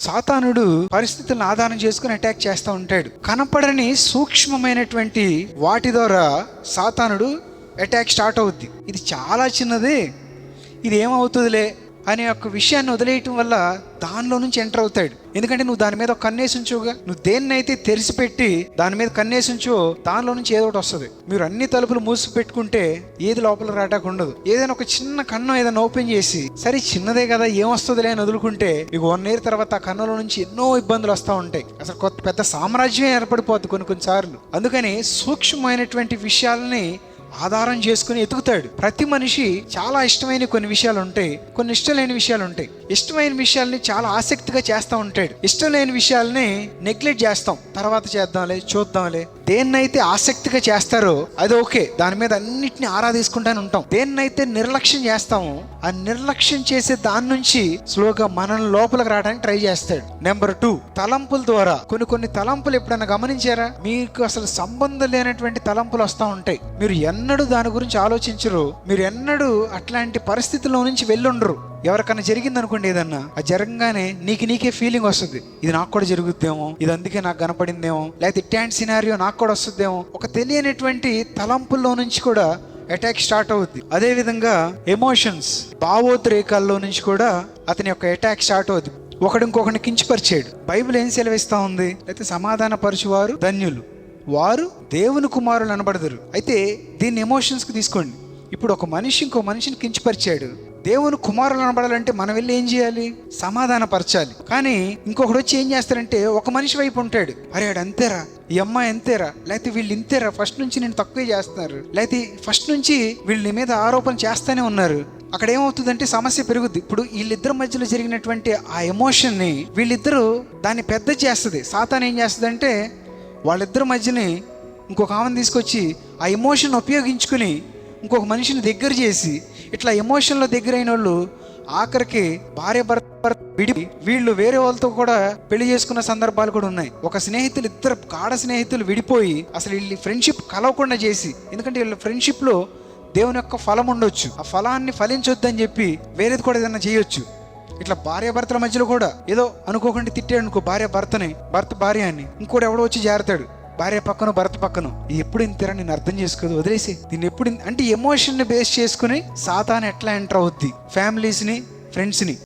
సాతానుడు పరిస్థితులను ఆధారం చేసుకుని అటాక్ చేస్తూ ఉంటాడు. కనపడని సూక్ష్మమైనటువంటి వాటి ద్వారా సాతానుడు అటాక్ స్టార్ట్ అవుద్ది. ఇది చాలా చిన్నది, ఇది ఏమవుతుందిలే అనే ఒక విషయాన్ని వదిలేయటం వల్ల దానిలో నుంచి ఎంటర్ అవుతాడు. ఎందుకంటే నువ్వు దాని మీద ఒక కన్నేసి ఉంచుగా, నువ్వు దేన్నైతే తెరిచిపెట్టి దాని మీద కన్నేసి ఉంచో దానిలో నుంచి ఏదో ఒకటి వస్తుంది. మీరు అన్ని తలుపులు మూసి పెట్టుకుంటే ఏది లోపల రాటాకు ఉండదు. ఏదైనా ఒక చిన్న కన్ను ఏదైనా ఓపెన్ చేసి సరే చిన్నదే కదా ఏమొస్తుందిలే అని వదులుకుంటే మీకు 1 year తర్వాత ఆ కన్నులో నుంచి ఎన్నో ఇబ్బందులు వస్తూ ఉంటాయి. అసలు కొత్త పెద్ద సామ్రాజ్యం ఏర్పడిపోద్ది కొన్నిసార్లు. అందుకని సూక్ష్మమైనటువంటి విషయాలని ఆధారం చేసుకుని ఎతుకుతాడు. ప్రతి మనిషి చాలా ఇష్టమైన కొన్ని విషయాలు ఉంటాయి, కొన్ని ఇష్టం లేని విషయాలు ఉంటాయి. ఇష్టమైన విషయాల్ని చాలా ఆసక్తిగా చేస్తూ ఉంటాడు. ఇష్టం లేని విషయాల్ని నెగ్లెక్ట్ చేస్తాం, తర్వాత చేద్దాంలే చూద్దాంలే. దేన్నైతే ఆసక్తిగా చేస్తారో అది ఓకే, దాని మీద అన్నిటిని ఆరాధించుకుంటానే ఉంటాం. దేన్నైతే నిర్లక్ష్యం చేస్తామో ఆ నిర్లక్ష్యం చేసే దాని నుంచి స్లోగా మనం లోపలికి రావడానికి ట్రై చేస్తాడు. నెంబర్ 2, తలంపుల ద్వారా. కొన్ని తలంపులు ఎప్పుడైనా గమనించారా? మీకు అసలు సంబంధం లేనటువంటి తలంపులు వస్తూ ఉంటాయి. మీరు ఎన్నడూ దాని గురించి ఆలోచించరు, మీరు ఎన్నడూ అట్లాంటి పరిస్థితుల్లో నుంచి వెళ్ళుండరు. ఎవరికన్నా జరిగింది అనుకోండి, ఏదన్నా అది జరగగానే నీకే ఫీలింగ్ వస్తుంది, ఇది నాకు కూడా జరుగుద్దేమో, ఇది అందుకే నాకు కనపడిందేమో, లేకపోతే ఇట్లాంటి సినారియో నాకు కూడా వస్తుందేమో. ఒక తెలియనటువంటి తలంపుల్లో నుంచి కూడా అటాక్ స్టార్ట్ అవుద్ది. అదే విధంగా ఎమోషన్స్, భావోద్రేకాల్లో నుంచి కూడా అతని యొక్క అటాక్ స్టార్ట్ అవుద్ది. ఒకడు ఇంకొకరిని కించపరిచాడు. బైబిల్ ఏం సెలవిస్తా ఉంది? అయితే సమాధాన పరచువారు ధన్యులు, వారు దేవుని కుమారులు అనబడదురు. అయితే దీన్ని ఎమోషన్స్కి తీసుకోండి. ఇప్పుడు ఒక మనిషి ఇంకో మనిషిని కించపరిచాడు, దేవుని కుమారులు అనబడాలంటే మనం వెళ్ళి ఏం చేయాలి? సమాధాన పరచాలి. కానీ ఇంకొకడు వచ్చి ఏం చేస్తారంటే ఒక మనిషి వైపు ఉంటాడు, అరే ఆడు అంతేరా, ఈ అమ్మాయి అంతేరా, లేకపోతే వీళ్ళు ఇంతేరా, ఫస్ట్ నుంచి నేను తక్కువే చేస్తున్నారు, లేకపోతే ఫస్ట్ నుంచి వీళ్ళ మీద ఆరోపణ చేస్తూనే ఉన్నారు. అక్కడ ఏమవుతుందంటే సమస్య పెరుగుద్ది. ఇప్పుడు వీళ్ళిద్దరి మధ్యలో జరిగినటువంటి ఆ ఎమోషన్ని వీళ్ళిద్దరూ దాన్ని పెద్ద చేస్తుంది. సాతాను ఏం చేస్తుందంటే వాళ్ళిద్దరి మధ్యని ఇంకొక ఆమెను తీసుకొచ్చి ఆ ఎమోషన్ ఉపయోగించుకుని ఇంకొక మనిషిని దగ్గర చేసి, ఇట్లా ఎమోషన్లో దగ్గరైన వాళ్ళు ఆఖరికి భార్య భర్త విడి వీళ్ళు వేరే వాళ్ళతో కూడా పెళ్లి చేసుకున్న సందర్భాలు కూడా ఉన్నాయి. ఒక స్నేహితులు, ఇద్దరు గాఢ స్నేహితులు విడిపోయి అసలు వీళ్ళు ఫ్రెండ్షిప్ కలవకుండా చేసి, ఎందుకంటే వీళ్ళ ఫ్రెండ్షిప్లో దేవుని యొక్క ఫలం ఉండొచ్చు, ఆ ఫలాన్ని ఫలించొద్దని చెప్పి వేరేది కూడా ఏదైనా చేయొచ్చు. ఇట్లా భార్య భర్తల మధ్యలో కూడా ఏదో అనుకోకుండా తిట్టాడు అనుకో భార్య భర్తని, భర్త భార్య అని, ఇంకోటి ఎవడో వచ్చి జారుతాడు, భార్య పక్కన భర్త పక్కన. ఎప్పుడు ఇంతరా నేను అర్థం చేసుకోదు, వదిలేసి దీన్ని ఎప్పుడు అంటే ఎమోషన్ ని బేస్ చేసుకుని సాతాను ఎట్లా ఎంటర్ అవుద్ది ఫ్యామిలీస్ని, ఫ్రెండ్స్ని.